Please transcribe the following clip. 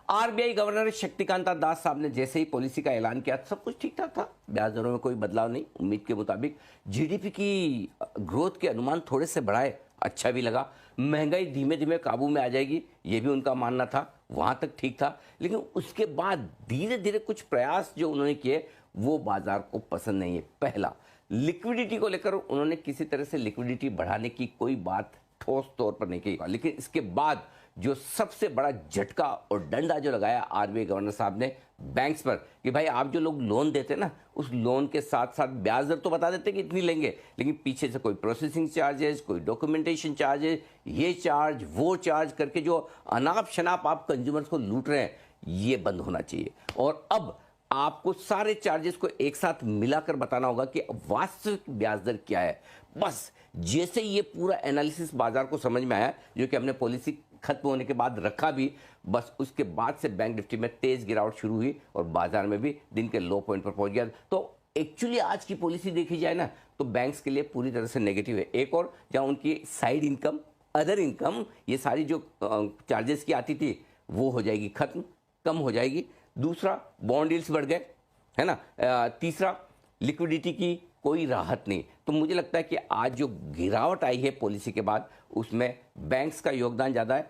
RBI governor Shaktikanta दास साहब ने जैसे ही पॉलिसी का ऐलान किया सब कुछ ठीक ठाक था, ब्याज दरों में कोई बदलाव नहीं। उम्मीद के मुताबिक जीडीपी की ग्रोथ के अनुमान थोड़े से बढ़ाए, अच्छा भी लगा। महंगाई धीमे धीमे काबू में आ जाएगी, ये भी उनका मानना था, वहां तक ठीक था। लेकिन उसके बाद धीरे धीरे कुछ प्रयास जो उन्होंने किए वो बाजार को पसंद नहीं है। पहला, लिक्विडिटी को लेकर उन्होंने किसी तरह से लिक्विडिटी बढ़ाने की कोई बात ठोस तौर पर नहीं की, लेकिन इसके बाद जो सबसे बड़ा झटका और डंडा जो लगाया आरबीआई गवर्नर साहब ने बैंक्स पर कि भाई आप जो लोग लोन देते ना, उस लोन के साथ साथ ब्याज दर तो बता देते कि इतनी लेंगे, लेकिन पीछे से कोई प्रोसेसिंग चार्जेस, कोई डॉक्यूमेंटेशन चार्जेस, ये चार्ज वो चार्ज करके जो अनाप शनाप आप कंज्यूमर्स को लूट रहे हैं, ये बंद होना चाहिए। और अब आपको सारे चार्जेस को एक साथ मिलाकर बताना होगा कि वास्तविक ब्याज दर क्या है। बस जैसे ये पूरा एनालिसिस बाजार को समझ में आया, जो कि हमने पॉलिसी खत्म होने के बाद रखा भी, बस उसके बाद से बैंक निफ्टी में तेज गिरावट शुरू हुई और बाजार में भी दिन के लो पॉइंट पर पहुंच गया। तो एक्चुअली आज की पॉलिसी देखी जाए ना, तो बैंक्स के लिए पूरी तरह से नेगेटिव है। एक और, जहां उनकी साइड इनकम, अदर इनकम, ये सारी जो चार्जेस की आती थी वो हो जाएगी खत्म, कम हो जाएगी। दूसरा, बॉन्ड यील्ड्स बढ़ गए, है ना। तीसरा, लिक्विडिटी की कोई राहत नहीं। तो मुझे लगता है कि आज जो गिरावट आई है पॉलिसी के बाद, उसमें बैंक्स का योगदान ज़्यादा है।